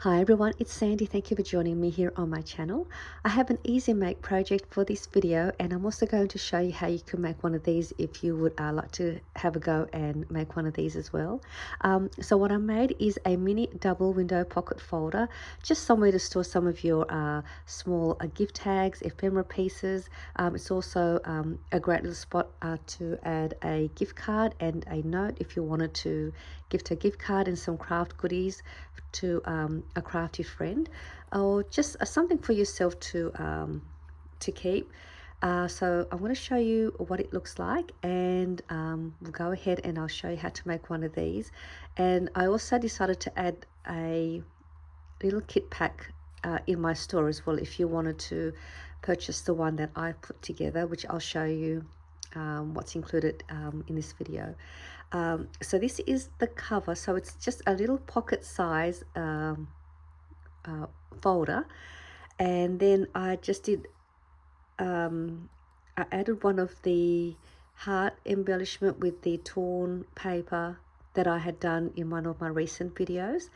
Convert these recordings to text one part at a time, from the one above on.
Hi everyone, it's Sandy. Thank you for joining me here on my channel. I have an easy make project for this video, and I'm also going to show you how you can make one of these if you would like to have a go and make one of these as well. So what I made is a mini double window pocket folder, just somewhere to store some of your small gift tags, ephemera pieces. It's also a great little spot to add a gift card and a note if you wanted to gift a gift card and some craft goodies to a crafty friend, or just something for yourself to keep. So I'm going to show you what it looks like, and we'll go ahead and I'll show you how to make one of these. And I also decided to add a little kit pack in my store as well if you wanted to purchase the one that I put together, which I'll show you what's included in this video. So this is the cover, so it's just a little pocket size folder, and then I just did I added one of the heart embellishment with the torn paper that I had done in one of my recent videos.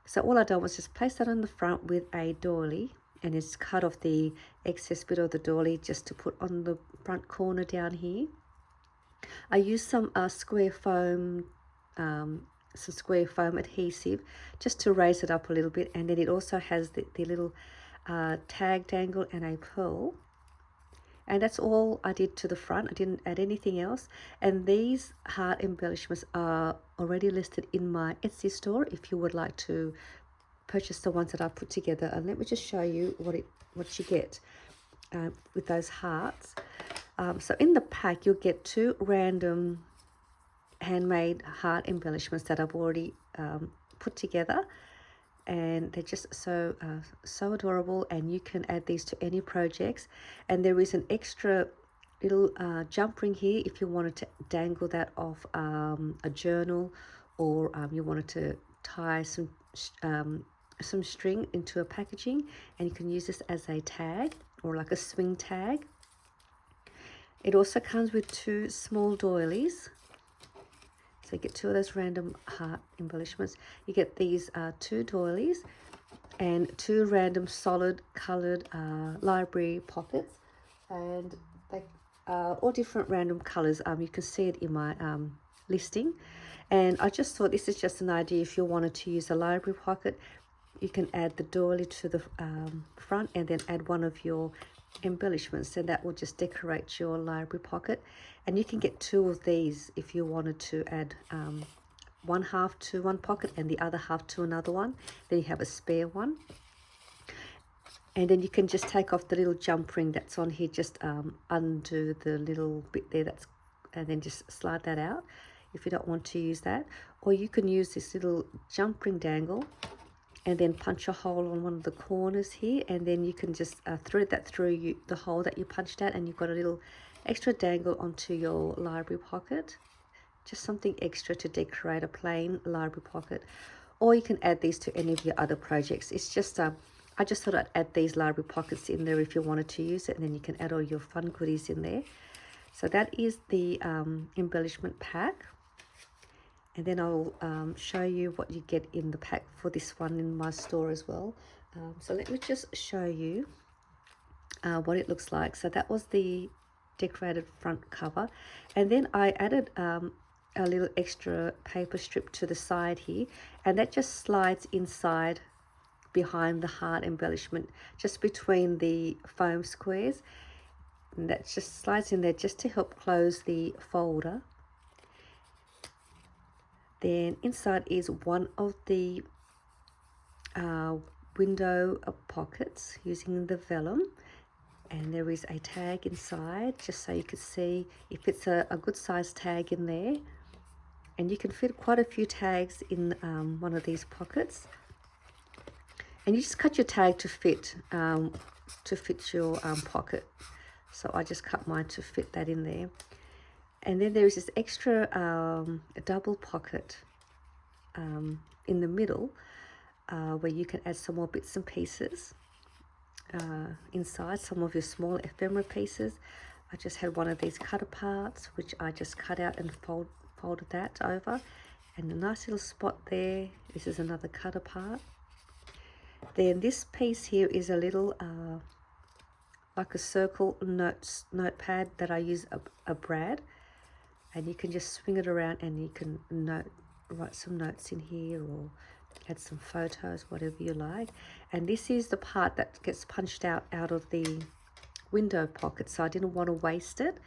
So all I done was just place that on the front with a doily, and it's cut off the excess bit of the doily just to put on the front corner down here. I used some square foam adhesive just to raise it up a little bit, and then it also has the little tag dangle and a pearl. And that's all I did to the front. I didn't add anything else. And these heart embellishments are already listed in my Etsy store if you would like to purchase the ones that I put together. And let me just show you what you get with those hearts. So in the pack, you'll get 2 random handmade heart embellishments that I've already put together, and they're just so adorable, and you can add these to any projects. And there is an extra little jump ring here if you wanted to dangle that off a journal, or you wanted to tie some string into a packaging, and you can use this as a tag or like a swing tag. It also comes with 2 small doilies. So you get 2 of those random heart embellishments. You get these 2 doilies and 2 random solid coloured library pockets, and they are all different random colours. You can see it in my listing, and I just thought this is just an idea. If you wanted to use a library pocket, you can add the doily to the front and then add one of your embellishments, and that will just decorate your library pocket. And you can get 2 of these if you wanted to add one half to one pocket and the other half to another one. Then you have a spare one, and then you can just take off the little jump ring that's on here, just undo the little bit there, and then just slide that out if you don't want to use that. Or you can use this little jump ring dangle and then punch a hole on one of the corners here, and then you can just thread that through the hole that you punched out, and you've got a little extra dangle onto your library pocket. Just something extra to decorate a plain library pocket. Or you can add these to any of your other projects. It's just I just thought I'd add these library pockets in there if you wanted to use it, and then you can add all your fun goodies in there. So that is the embellishment pack. And then I'll show you what you get in the pack for this one in my store as well. So let me just show you what it looks like. So that was the decorated front cover, and then I added a little extra paper strip to the side here, and that just slides inside behind the heart embellishment, just between the foam squares, and that just slides in there just to help close the folder. Then inside is one of the window pockets using the vellum, and there is a tag inside just so you can see if it's a good size tag in there. And you can fit quite a few tags in one of these pockets, and you just cut your tag to fit your pocket. So I just cut mine to fit that in there. And then there is this extra double pocket in the middle where you can add some more bits and pieces inside, some of your small ephemera pieces. I just had one of these cut aparts, which I just cut out and folded that over, and a nice little spot there. This is another cut apart. Then this piece here is a little like a circle notepad that I use a brad, and you can just swing it around and you can write some notes in here or add some photos, whatever you like. And this is the part that gets punched out of the window pocket, so I didn't want to waste it,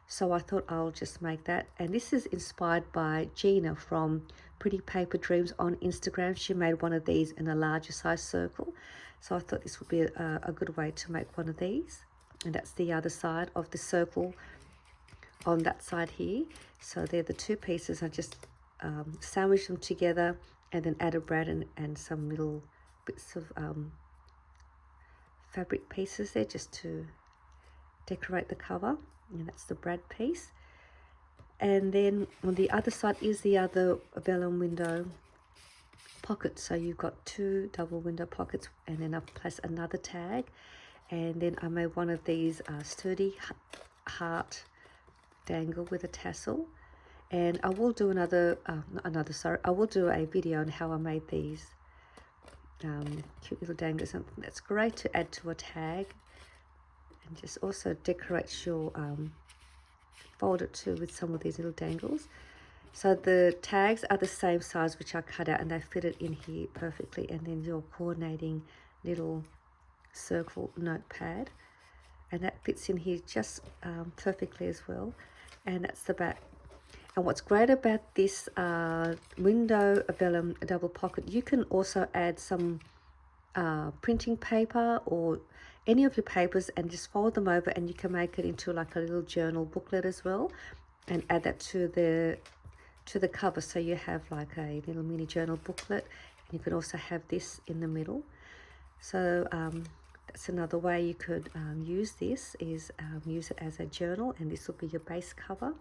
so I thought I'll just make that. And this is inspired by Gina from Pretty Paper Dreams on Instagram. She made one of these in a larger size circle, so I thought this would be a good way to make one of these. And that's the other side of the circle on that side here. So they're the two pieces. I just sandwich them together and then add a brad and some little bits of fabric pieces there just to decorate the cover. And that's the brad piece. And then on the other side is the other vellum window pocket. So you've got two double window pockets, and then I've placed another tag, and then I made one of these sturdy heart dangle with a tassel. And I will do I will do a video on how I made these cute little dangles, and that's great to add to a tag, and just also decorates your folder too with some of these little dangles. So the tags are the same size, which I cut out, and they fitted in here perfectly. And then your coordinating little circle notepad, and that fits in here just perfectly as well. And that's the back. And what's great about this window vellum double pocket, you can also add some printing paper or any of your papers and just fold them over, and you can make it into like a little journal booklet as well, and add that to the cover, so you have like a little mini journal booklet. And you can also have this in the middle. So that's another way you could use this, is use it as a journal, and this will be your base cover.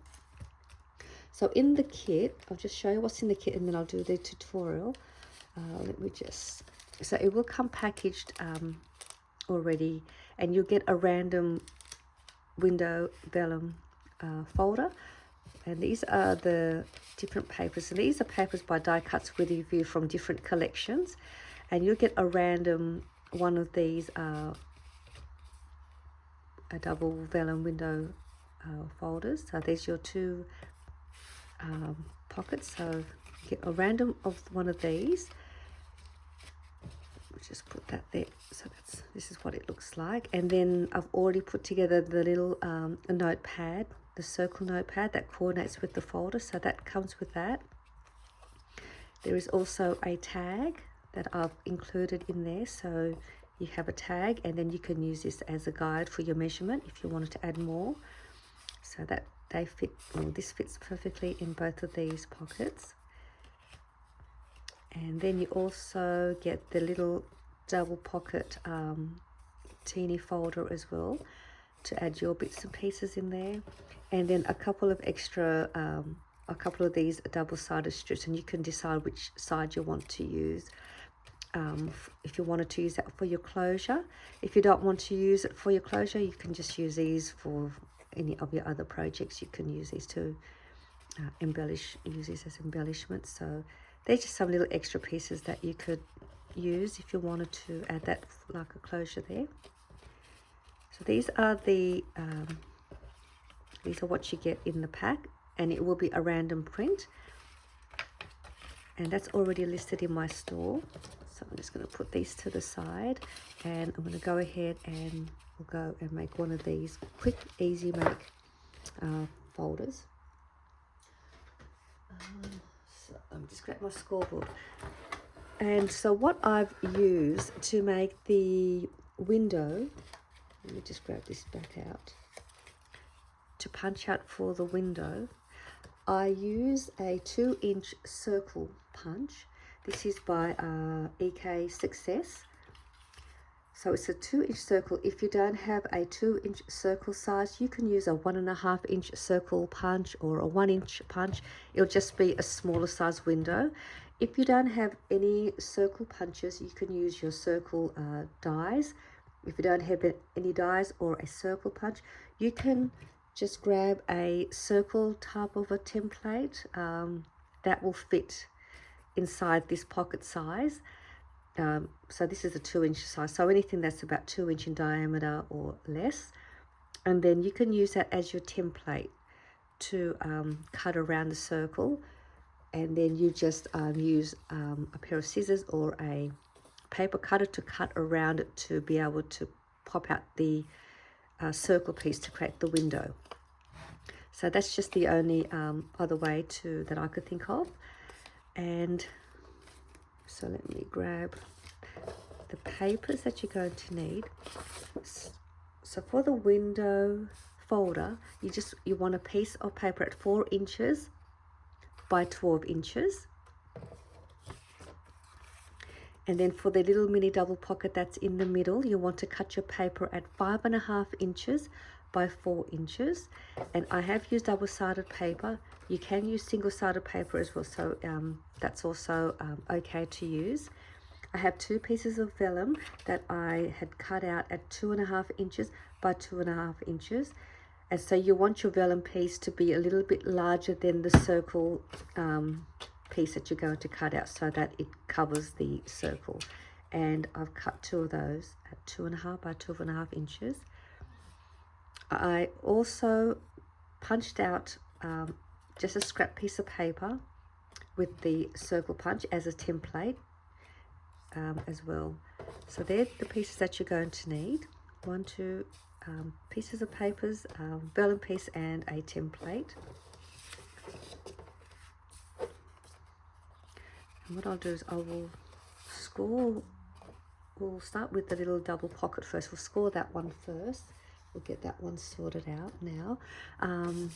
So in the kit, I'll just show you what's in the kit, and then I'll do the tutorial. Let me just, so it will come packaged already, and you'll get a random window vellum folder. And these are the different papers, and these are papers by die cuts with you from different collections, and you'll get a random one of these a double vellum window folders. So there's your two pockets, so get a random of one of these. We'll just put that there. So this is what it looks like. And then I've already put together the little notepad, the circle notepad that coordinates with the folder, so that comes with that. There is also a tag that I've included in there, so you have a tag, and then you can use this as a guide for your measurement if you wanted to add more. So that they fit, well, this fits perfectly in both of these pockets. And then you also get the little double pocket teeny folder as well to add your bits and pieces in there. And then a couple of extra, a couple of these double-sided strips, and you can decide which side you want to use. If you wanted to use that for your closure. If you don't want to use it for your closure, you can just use these for any of your other projects. You can use these to use these as embellishments. So they're just some little extra pieces that you could use if you wanted to add that like a closure there. So these are what you get in the pack, and it will be a random print, and that's already listed in my store. So I'm just going to put these to the side, and I'm going to go ahead and we'll go and make one of these quick, easy make folders. So I'm just grab my scoreboard. And so what I've used to make the window, let me just grab this back out, to punch out for the window, I use a 2-inch circle punch. This is by EK Success. So it's a 2-inch circle. If you don't have a 2-inch circle size, you can use a 1.5-inch circle punch or a 1-inch punch. It'll just be a smaller size window. If you don't have any circle punches, you can use your circle dies. If you don't have any dies or a circle punch, you can just grab a circle type of a template that will fit inside this pocket size. So this is a 2-inch size, so anything that's about 2 inch in diameter or less. And then you can use that as your template to cut around the circle, and then you just use a pair of scissors or a paper cutter to cut around it to be able to pop out the circle piece to create the window. So that's just the only other way that I could think of. And so let me grab the papers that you're going to need. So for the window folder, you want a piece of paper at 4 inches by 12 inches. And then for the little mini double pocket that's in the middle, you want to cut your paper at 5.5 inches by 4 inches. And I have used double-sided paper. You can use single-sided paper as well, so that's also okay to use. I have 2 pieces of vellum that I had cut out at 2.5 inches by 2.5 inches. And so you want your vellum piece to be a little bit larger than the circle piece that you're going to cut out, so that it covers the circle. And I've cut 2 of those at 2.5 by 2.5 inches. I also punched out just a scrap piece of paper with the circle punch as a template as well. So they're the pieces that you're going to need. 2 pieces of papers, vellum piece and a template. And what I'll do is I will score, we'll start with the little double pocket first. We'll score that one first. We'll get that one sorted out now. I'm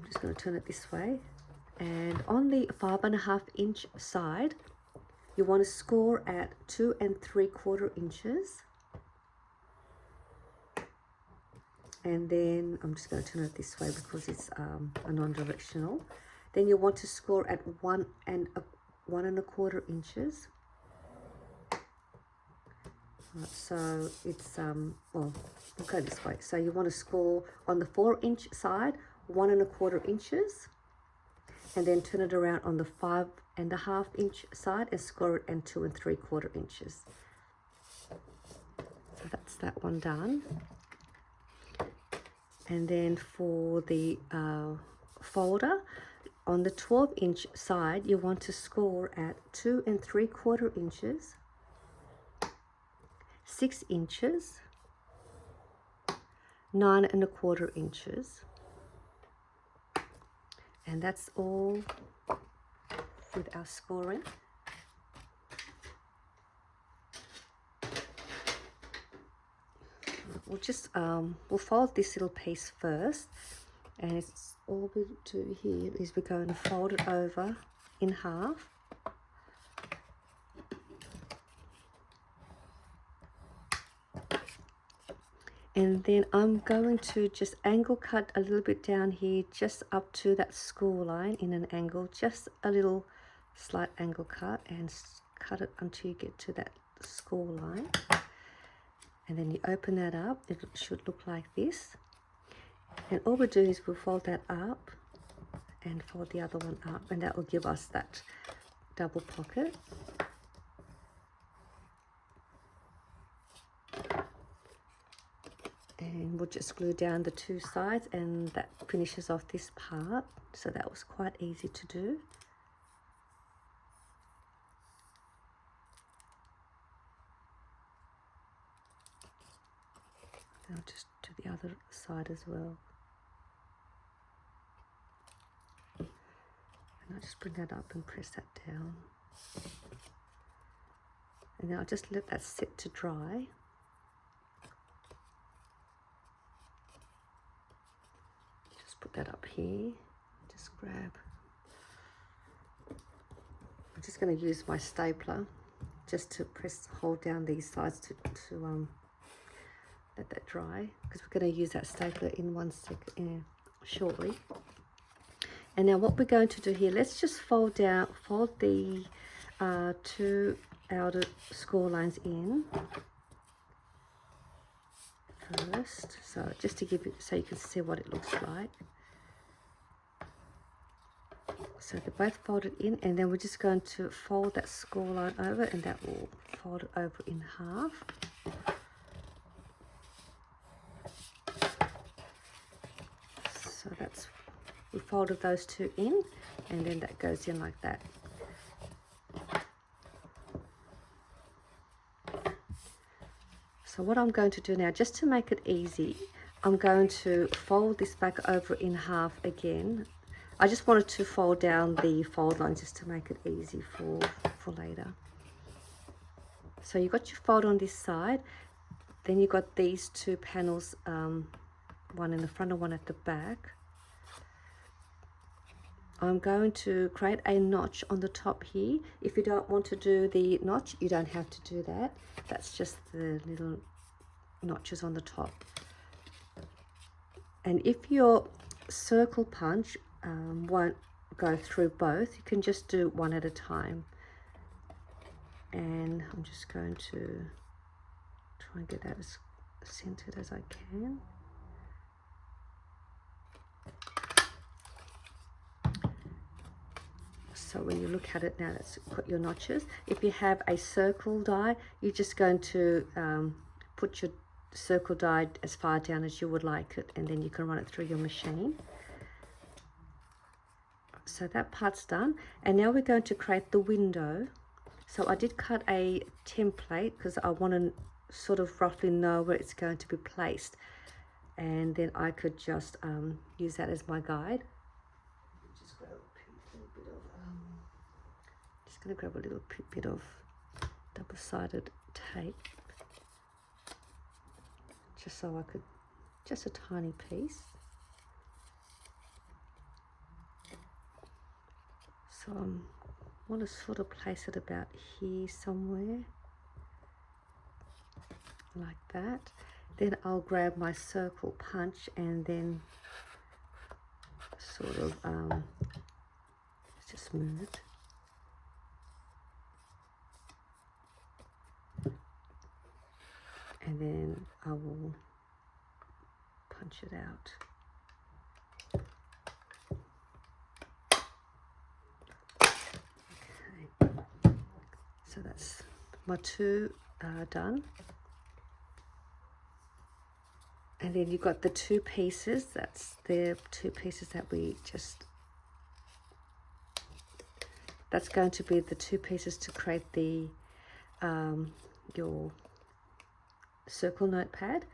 just going to turn it this way. And on the 5.5 inch side, you want to score at 2 3/4 inches. And then I'm just going to turn it this way because it's a non-directional. Then you want to score at 1 1/4 inches. So it's well, we'll go this way. So you want to score on the 4-inch side 1 1/4 inches, and then turn it around on the 5.5 inch side and score it at 2 3/4 inches. So that's that one done. And then for the folder, on the 12-inch side, you want to score at 2 3/4 inches, 6 inches, 9 1/4 inches. And that's all with our scoring. We'll just we'll fold this little piece first, and it's all we do here is we're going to fold it over in half. And then I'm going to just angle cut a little bit down here, just up to that score line in an angle, just a little slight angle cut, and cut it until you get to that score line. And then you open that up, it should look like this. And all we do is we'll fold that up and fold the other one up, and that will give us that double pocket. And we'll just glue down the 2 sides, and that finishes off this part. So that was quite easy to do. I'll just do the other side as well. And I'll just bring that up and press that down. And then I'll just let that sit to dry. Just put that up here. Just grab. I'm just going to use my stapler just to hold down these sides to let that dry, because we're going to use that stapler in 1 second shortly. And now what we're going to do here, let's just fold the 2 outer score lines in first, so just to give it, so you can see what it looks like. So they're both folded in, and then we're just going to fold that score line over, and that will fold it over in half. So that's, we folded those two in, and then that goes in like that. So what I'm going to do now, just to make it easy, I'm going to fold this back over in half again. I just wanted to fold down the fold lines just to make it easy for later. So you got your fold on this side, then you got these two panels, one in the front and one at the back. I'm going to create a notch on the top here. If you don't want to do the notch, you don't have to do that. That's just the little notches on the top. And if your circle punch won't go through both, you can just do one at a time. And I'm just going to try and get that as centered as I can. So when you look at it now, that's got your notches. If you have a circle die, you're just going to put your circle die as far down as you would like it, and then you can run it through your machine. So that part's done, and now we're going to create the window. So I did cut a template because I want to sort of roughly know where it's going to be placed, and then I could just use that as my guide. Just going to grab a little bit of double-sided tape, just so I could, just a tiny piece. So I want to sort of place it about here somewhere, like that. Then I'll grab my circle punch and then sort of just move it. And then I will punch it out. Okay, so that's my two done. And then you've got the two pieces, that's the two pieces that we just, that's going to be the two pieces to create the your circle notepad.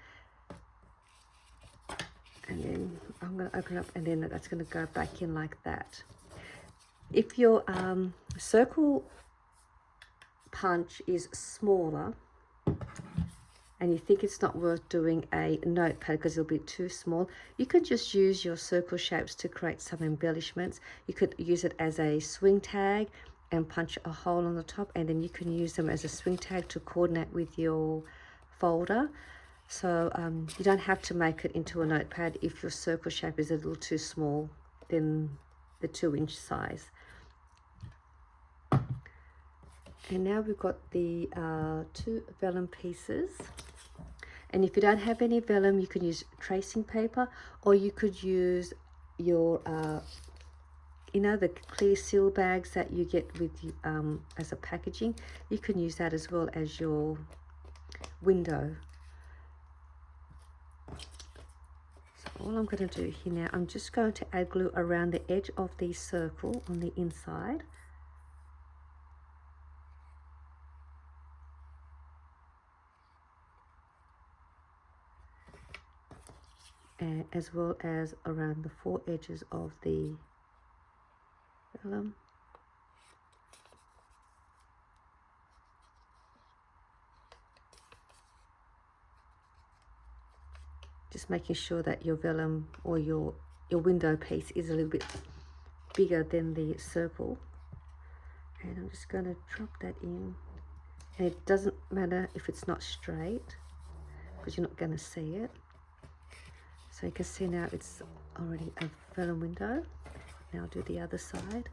And then I'm going to open it up, and then that's going to go back in like that. If your circle punch is smaller and you think it's not worth doing a notepad because it'll be too small, you could just use your circle shapes to create some embellishments. You could use it as a swing tag and punch a hole on the top, and then you can use them as a swing tag to coordinate with your folder. So you don't have to make it into a notepad if your circle shape is a little too small than the 2-inch size. And now we've got the two vellum pieces. And if you don't have any vellum, you can use tracing paper, or you could use your, you know, the clear seal bags that you get with as a packaging. You can use that as well as your window. So all I'm going to do here now, I'm just going to add glue around the edge of the circle on the inside. And as well as around the 4 edges of the vellum. Just making sure that your vellum or your window piece is a little bit bigger than the circle. And I'm just going to drop that in. And it doesn't matter if it's not straight, because you're not going to see it. So you can see now it's already a vellum window. Now I'll do the other side.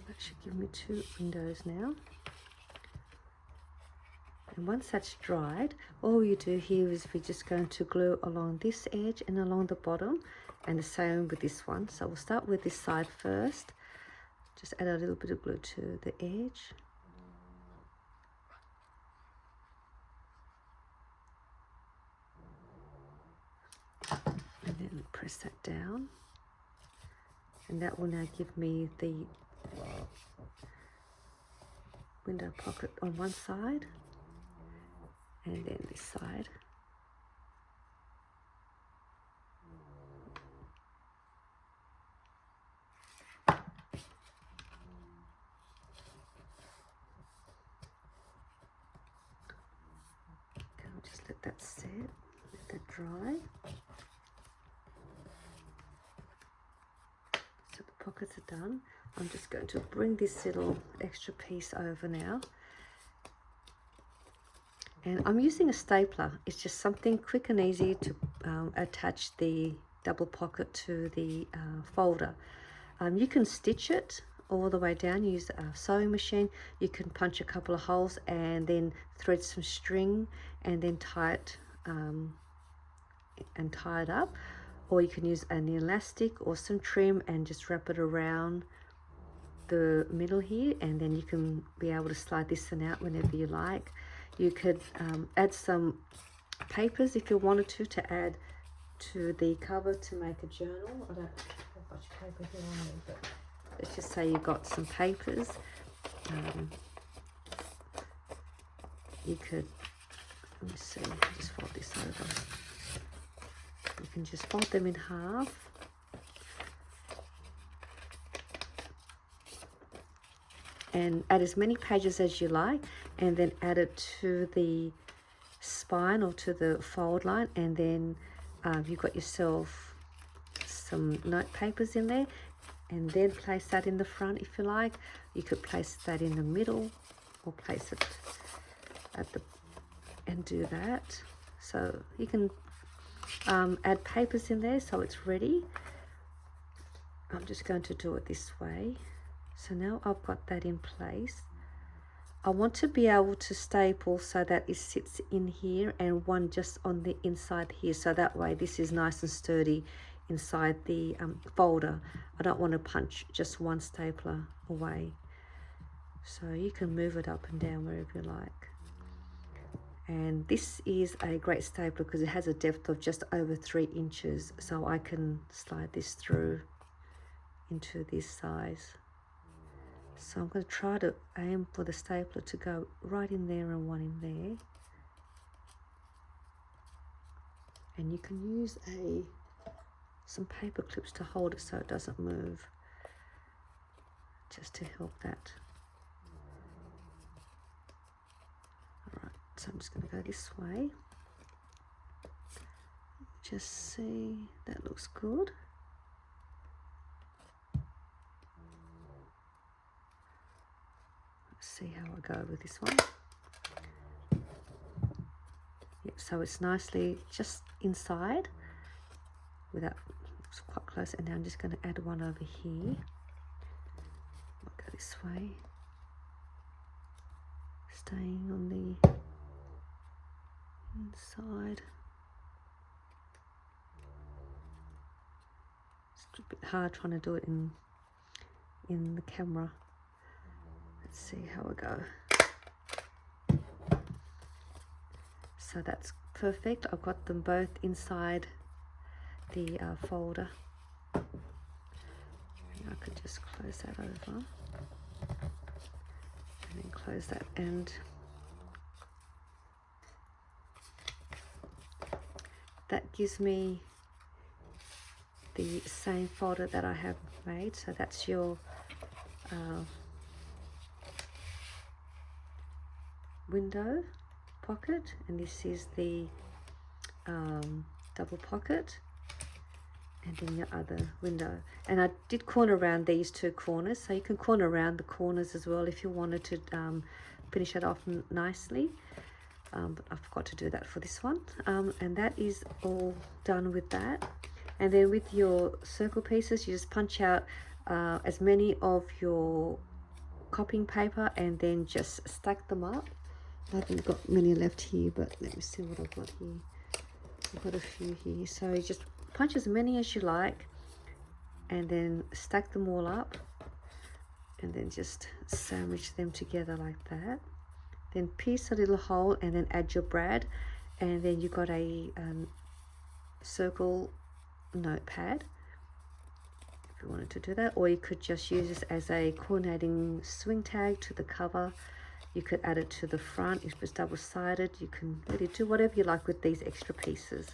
That should give me 2 windows now. And once that's dried, all you do here is we're just going to glue along this edge and along the bottom, and the same with this one. So we'll start with this side first. Just add a little bit of glue to the edge. And then press that down. And that will now give me the window pocket on one side, and then this side. Okay, I'll just let that set, let that dry. So the pockets are done. I'm just going to bring this little extra piece over now. And I'm using a stapler. It's just something quick and easy to attach the double pocket to the folder. You can stitch it all the way down, use a sewing machine. You can punch a couple of holes and then thread some string and then tie it up. Or you can use an elastic or some trim and just wrap it around the middle here, and then you can be able to slide this one out whenever you like. You could add some papers if you wanted to add to the cover to make a journal. I don't have much paper here on me, but let's just say you've got some papers. You could, let me see, just fold this over. You can just fold them in half. And add as many pages as you like, and then add it to the spine or to the fold line, and then you've got yourself some note papers in there, and then place that in the front if you like. You could place that in the middle or place it at the and do that. So you can add papers in there so it's ready. I'm just going to do it this way. So now I've got that in place. I want to be able to staple so that it sits in here and one just on the inside here, so that way this is nice and sturdy inside the folder. I don't want to punch just one stapler away. So you can move it up and down wherever you like. And this is a great stapler because it has a depth of just over 3 inches, so I can slide this through into this size. So I'm going to try to aim for the stapler to go right in there and one in there. And you can use some paper clips to hold it so it doesn't move, just to help that. Alright, so I'm just going to go this way. Just see, that looks good. See how I go with this one. Yep, so it's nicely just inside without, it's quite close, and now I'm just going to add one over here. I'll go this way, staying on the inside. It's a bit hard trying to do it in the camera. Let's see how I go. So that's perfect. I've got them both inside the folder. I could just close that over and then close that end. That gives me the same folder that I have made. So that's your window pocket, and this is the double pocket, and then your other window. And I did corner around these 2 corners, so you can corner around the corners as well if you wanted to finish it off nicely, but I forgot to do that for this one. And that is all done with that. And then with your circle pieces, you just punch out as many of your copying paper and then just stack them up. I haven't got many left here, but let me see what I've got here. I've got a few here. So you just punch as many as you like and then stack them all up and then just sandwich them together like that. Then pierce a little hole and then add your brad, and then you got a circle notepad if you wanted to do that, or you could just use this as a coordinating swing tag to the cover. You could add it to the front if it's double-sided. You can really do whatever you like with these extra pieces.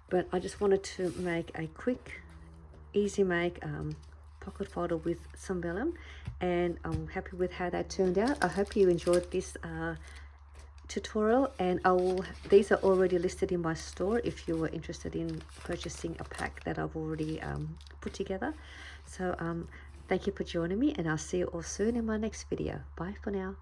But I just wanted to make a quick, easy make pocket folder with some vellum, and I'm happy with how that turned out. I hope you enjoyed this tutorial, and these are already listed in my store if you were interested in purchasing a pack that I've already put together. So thank you for joining me, and I'll see you all soon in my next video. Bye for now.